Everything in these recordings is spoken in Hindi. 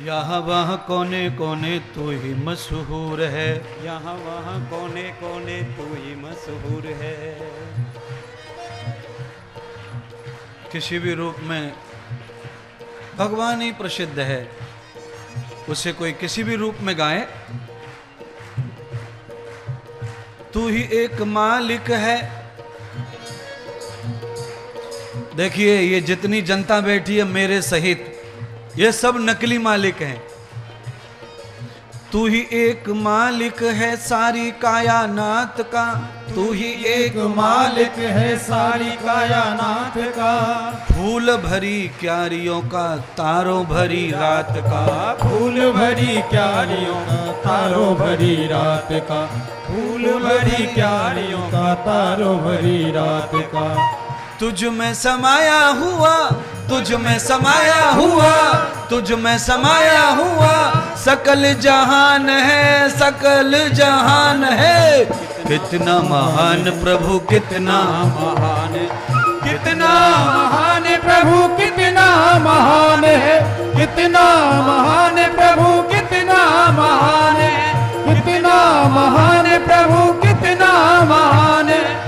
यहाँ वहाँ कोने कोने तू ही मशहूर है, यहाँ वहाँ कोने कोने तू ही मशहूर है। किसी भी रूप में भगवान ही प्रसिद्ध है, उसे कोई किसी भी रूप में गाए। तू ही एक मालिक है। देखिए ये जितनी जनता बैठी है मेरे सहित, ये सब नकली मालिक हैं। तू ही एक मालिक है सारी कायनात का, तू ही एक मालिक है सारी कायनात का। फूल भरी क्यारियों का तारों भरी रात का, फूल भरी क्यारियों का तारों भरी रात का, फूल भरी क्यारियों का तारों भरी रात का। तुझ में समाया हुआ, तुझ में समाया हुआ, तुझ में समाया हुआ सकल जहान है, सकल जहान है। कितना महान प्रभु कितना महान, कितना महान प्रभु कितना महान है, कितना महान प्रभु कितना महान है, कितना महान प्रभु कितना महान है।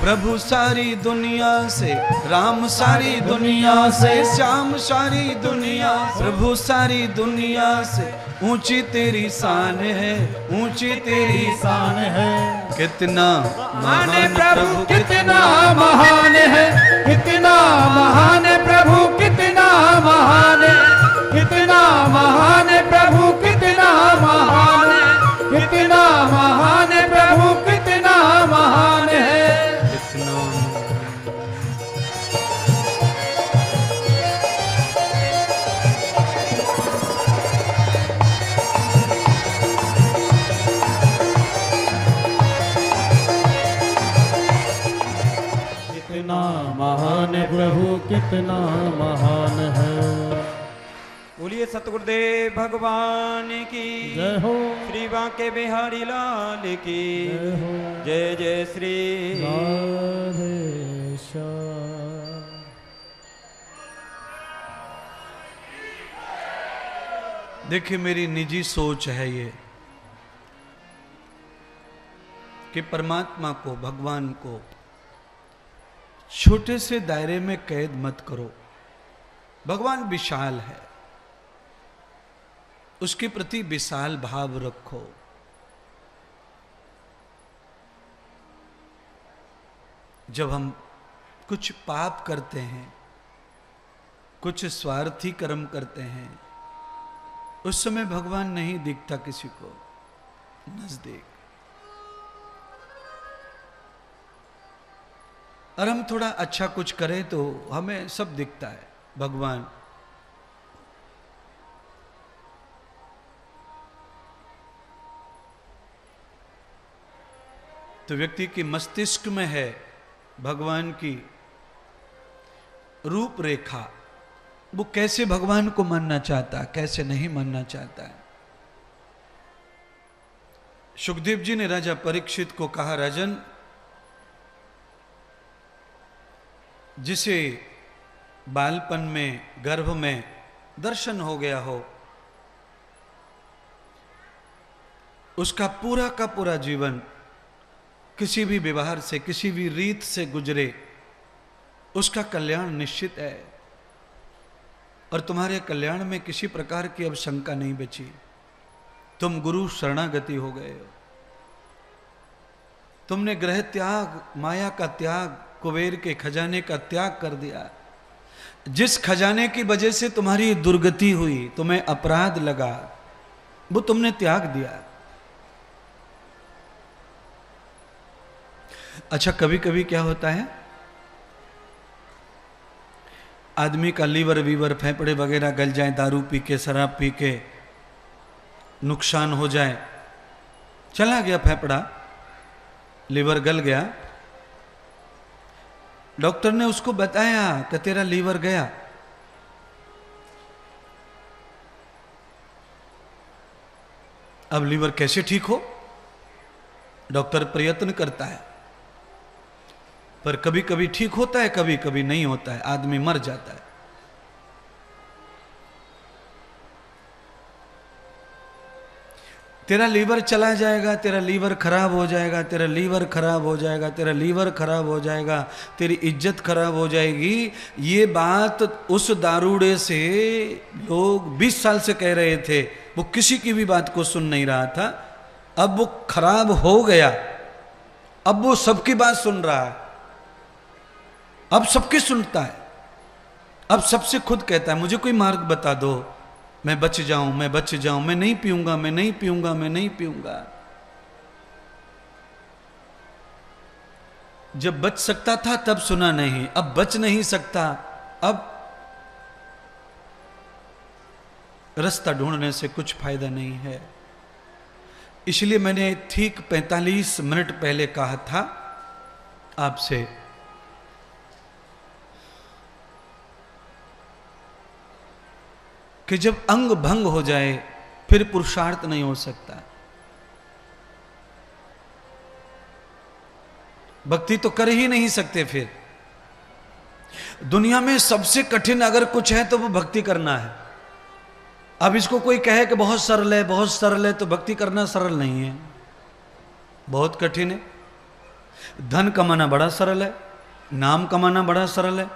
प्रभु सारी दुनिया से, राम सारी दुनिया से, श्याम सारी दुनिया, प्रभु सारी दुनिया से ऊंची तेरी शान है, ऊंची तेरी शान है। कितना महान प्रभु कितना महान है, कितना महान प्रभु कितना महान है, कितना महान प्रभु कितना महान है, कितना महान प्रभु कितना महान है। कितना महान प्रभु कितना महान है। बोलिए सतगुरुदेव भगवान की जय हो। श्री बांके बिहारी लाल की जय हो। जय जय श्री राधे श्याम। देखिए मेरी निजी सोच है ये कि परमात्मा को, भगवान को छोटे से दायरे में कैद मत करो। भगवान विशाल है, उसके प्रति विशाल भाव रखो। जब हम कुछ पाप करते हैं, कुछ स्वार्थी कर्म करते हैं, उस समय भगवान नहीं दिखता किसी को नजदीक। और हम थोड़ा अच्छा कुछ करें तो हमें सब दिखता है भगवान। तो व्यक्ति की मस्तिष्क में है भगवान की रूपरेखा, वो कैसे भगवान को मानना चाहता है, कैसे नहीं मानना चाहता है। सुखदेव जी ने राजा परीक्षित को कहा, राजन जिसे बालपन में, गर्भ में दर्शन हो गया हो, उसका पूरा का पूरा जीवन किसी भी व्यवहार से, किसी भी रीत से गुजरे, उसका कल्याण निश्चित है। और तुम्हारे कल्याण में किसी प्रकार की अब शंका नहीं बची। तुम गुरु शरणागति हो गए हो। तुमने ग्रह त्याग, माया का त्याग, कुबेर के खजाने का त्याग कर दिया। जिस खजाने की वजह से तुम्हारी दुर्गति हुई, तुम्हें अपराध लगा, वो तुमने त्याग दिया। अच्छा, कभी कभी क्या होता है, आदमी का लीवर वीवर, फेफड़े वगैरह गल जाए, दारू पी के, शराब पी के नुकसान हो जाए, चला गया फेफड़ा, लीवर गल गया। डॉक्टर ने उसको बताया कि तेरा लीवर गया। अब लीवर कैसे ठीक हो? डॉक्टर प्रयत्न करता है, पर कभी कभी ठीक होता है, कभी कभी नहीं होता है, आदमी मर जाता है। तेरा लीवर चला जाएगा, तेरा लीवर खराब हो जाएगा, तेरा लीवर खराब हो जाएगा, तेरा लीवर खराब हो जाएगा, तेरी इज्जत खराब हो जाएगी। ये बात उस दारूड़े से लोग 20 साल से कह रहे थे, वो किसी की भी बात को सुन नहीं रहा था। अब वो खराब हो गया, अब वो सबकी बात सुन रहा है, अब सबकी सुनता है, अब सबसे खुद कहता है मुझे कोई मार्ग बता दो, मैं बच जाऊं, मैं बच जाऊं, मैं नहीं पीऊंगा, मैं नहीं पीऊंगा, मैं नहीं पीऊंगा। जब बच सकता था तब सुना नहीं, अब बच नहीं सकता, अब रास्ता ढूंढने से कुछ फायदा नहीं है। इसलिए मैंने ठीक 45 मिनट पहले कहा था आपसे कि जब अंग भंग हो जाए फिर पुरुषार्थ नहीं हो सकता। भक्ति तो कर ही नहीं सकते। फिर दुनिया में सबसे कठिन अगर कुछ है तो वो भक्ति करना है। अब इसको कोई कहे कि बहुत सरल है, बहुत सरल है, तो भक्ति करना सरल नहीं है, बहुत कठिन है। धन कमाना बड़ा सरल है, नाम कमाना बड़ा सरल है,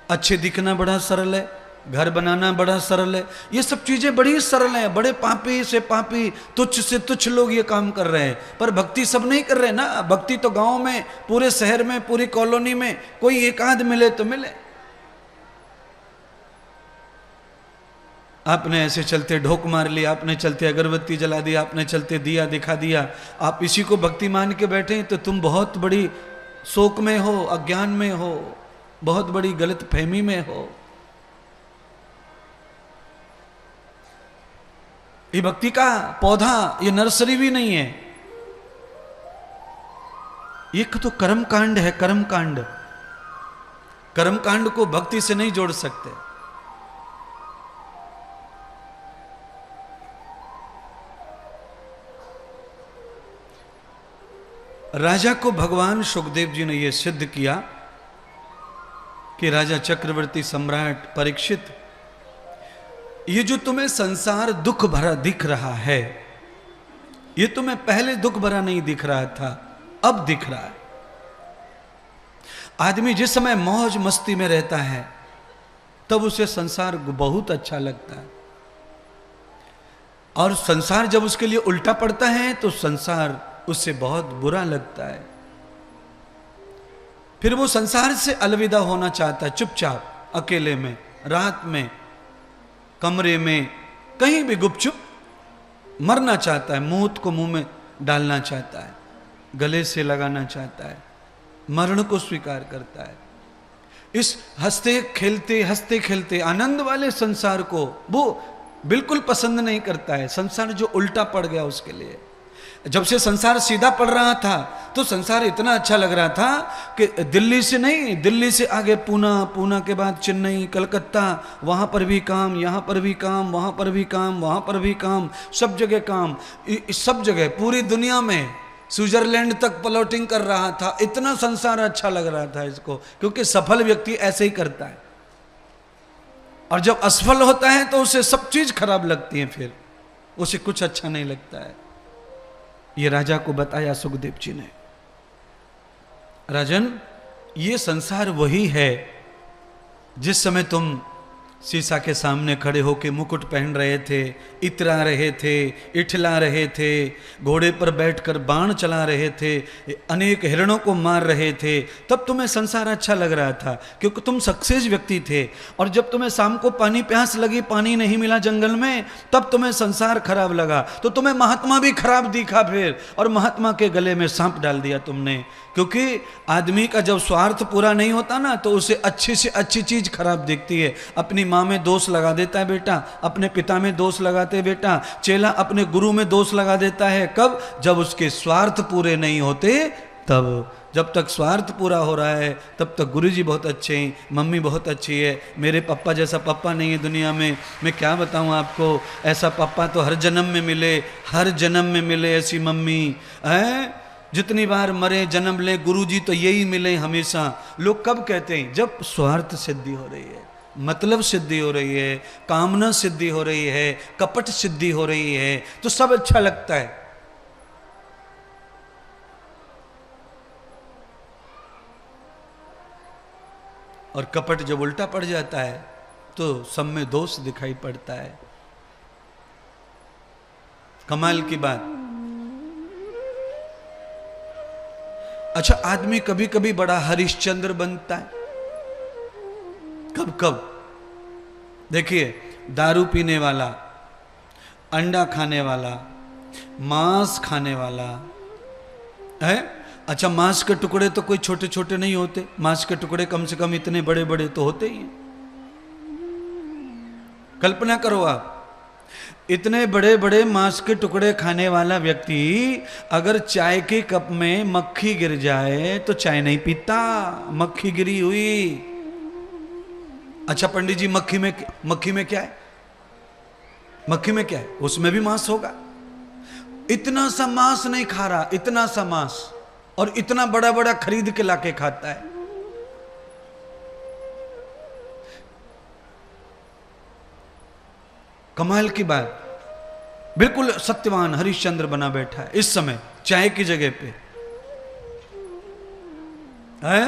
अच्छे दिखना बड़ा सरल है, घर बनाना बड़ा सरल है। ये सब चीजें बड़ी सरल हैं। बड़े पापी से पापी, तुच्छ से तुच्छ लोग ये काम कर रहे हैं, पर भक्ति सब नहीं कर रहे ना। भक्ति तो गांव में, पूरे शहर में, पूरी कॉलोनी में कोई एक आध मिले तो मिले। आपने ऐसे चलते ढोक मार लिया, आपने चलते अगरबत्ती जला दिया, आपने चलते दिया दिखा दिया, आप इसी को भक्ति मान के बैठे तो तुम बहुत बड़ी शोक में हो, अज्ञान में हो, बहुत बड़ी गलत फहमी में हो। ये भक्ति का पौधा, ये नर्सरी भी नहीं है, ये तो कर्म कांड है। कर्म कांड, कर्म कांड को भक्ति से नहीं जोड़ सकते। राजा को भगवान सुखदेव जी ने यह सिद्ध किया कि राजा चक्रवर्ती सम्राट परीक्षित, ये जो तुम्हें संसार दुख भरा दिख रहा है, ये तुम्हें पहले दुख भरा नहीं दिख रहा था, अब दिख रहा है। आदमी जिस समय मौज मस्ती में रहता है तब उसे संसार बहुत अच्छा लगता है, और संसार जब उसके लिए उल्टा पड़ता है तो संसार उससे बहुत बुरा लगता है। फिर वो संसार से अलविदा होना चाहता है, चुपचाप, अकेले में, रात में, कमरे में, कहीं भी गुपचुप मरना चाहता है, मौत को मुंह में डालना चाहता है, गले से लगाना चाहता है, मरण को स्वीकार करता है। इस हंसते खेलते आनंद वाले संसार को वो बिल्कुल पसंद नहीं करता है। संसार जो उल्टा पड़ गया उसके लिए। जब से संसार सीधा पड़ रहा था तो संसार इतना अच्छा लग रहा था कि दिल्ली से नहीं, दिल्ली से आगे पूना, पूना के बाद चेन्नई, कलकत्ता, वहाँ पर भी काम, यहाँ पर भी काम, वहाँ पर भी काम, वहाँ पर भी काम, सब जगह काम, सब जगह पूरी दुनिया में, स्विट्जरलैंड तक प्लॉटिंग कर रहा था। इतना संसार अच्छा लग रहा था इसको, क्योंकि सफल व्यक्ति ऐसे ही करता है, और जब असफल होता है तो उसे सब चीज खराब लगती है, फिर उसे कुछ अच्छा नहीं लगता है। ये राजा को बताया सुखदेव जी ने, राजन ये संसार वही है जिस समय तुम शीशा के सामने खड़े होके मुकुट पहन रहे थे, इतरा रहे थे, इठला रहे थे, घोड़े पर बैठकर बाण चला रहे थे, अनेक हिरणों को मार रहे थे, तब तुम्हें संसार अच्छा लग रहा था क्योंकि तुम सक्सेस व्यक्ति थे। और जब तुम्हें शाम को पानी प्यास लगी, पानी नहीं मिला जंगल में, तब तुम्हें संसार खराब लगा, तो तुम्हें महात्मा भी खराब दिखा फिर, और महात्मा के गले में सांप डाल दिया तुमने। क्योंकि आदमी का जब स्वार्थ पूरा नहीं होता ना तो उसे अच्छी से अच्छी चीज खराब दिखती है। अपनी माँ में दोष लगा देता है बेटा, अपने पिता में दोष लगाते बेटा, चेला अपने गुरु में दोष लगा देता है। कब? जब उसके स्वार्थ पूरे नहीं होते तब। जब तक स्वार्थ पूरा हो रहा है तब तक गुरुजी बहुत अच्छे हैं, मम्मी बहुत अच्छी है, मेरे पापा जैसा पापा नहीं है दुनिया में। मैं क्या बताऊं आपको, ऐसा पापा तो हर जन्म में मिले, हर जन्म में मिले ऐसी मम्मी है। जितनी बार मरे जन्म ले, गुरुजी तो यही मिले हमेशा। लोग कब कहते हैं? जब स्वार्थ सिद्धि हो रही है, मतलब सिद्धि हो रही है, कामना सिद्धि हो रही है, कपट सिद्धि हो रही है, तो सब अच्छा लगता है। और कपट जब उल्टा पड़ जाता है तो सब में दोष दिखाई पड़ता है। कमाल की बात। अच्छा, आदमी कभी कभी बड़ा हरिश्चंद्र बनता है। कब कब? देखिए, दारू पीने वाला, अंडा खाने वाला, मांस खाने वाला है। अच्छा, मांस के टुकड़े तो कोई छोटे छोटे नहीं होते, मांस के टुकड़े कम से कम इतने बड़े बड़े तो होते ही हैं। कल्पना करो आप, इतने बड़े बड़े मांस के टुकड़े खाने वाला व्यक्ति अगर चाय के कप में मक्खी गिर जाए तो चाय नहीं पीता, मक्खी गिरी हुई। अच्छा पंडित जी, मक्खी में क्या है? मक्खी में क्या है? उसमें भी मांस होगा। इतना सा मांस नहीं खा रहा, इतना सा मांस, और इतना बड़ा बड़ा खरीद के लाके खाता है। कमाल की बात। बिल्कुल सत्यवान हरिश्चंद्र बना बैठा है इस समय चाय की जगह पे है।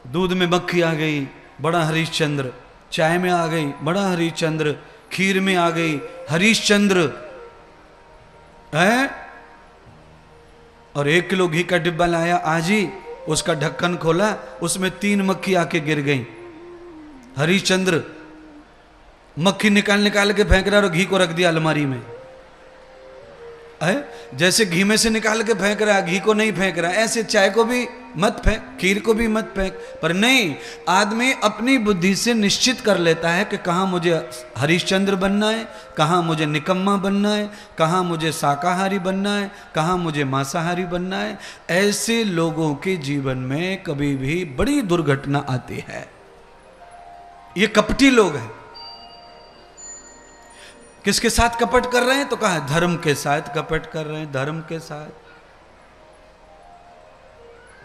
दूध में मक्खी आ गई, बड़ा हरिश्चंद्र। चाय में आ गई, बड़ा हरिश्चंद्र। खीर में आ गई, हरिश्चंद्र है। और 1 किलो घी का डिब्बा लाया आज ही, उसका ढक्कन खोला, उसमें 3 मक्खी आके गिर गई। हरिश्चंद्र मक्खी निकाल के फेंक रहा और घी को रख दिया अलमारी में है। जैसे घी में से निकाल के फेंक रहा, घी को नहीं फेंक रहा, ऐसे चाय को भी मत फेंक, खीर को भी मत फेंक। पर नहीं, आदमी अपनी बुद्धि से निश्चित कर लेता है कि कहाँ मुझे हरिश्चंद्र बनना है, कहाँ मुझे निकम्मा बनना है, कहाँ मुझे शाकाहारी बनना है, कहाँ मुझे मांसाहारी बनना है। ऐसे लोगों के जीवन में कभी भी बड़ी दुर्घटना आती है। ये कपटी लोग हैं। किसके साथ कपट कर रहे हैं? तो कहा धर्म के साथ कपट कर रहे हैं, धर्म के साथ।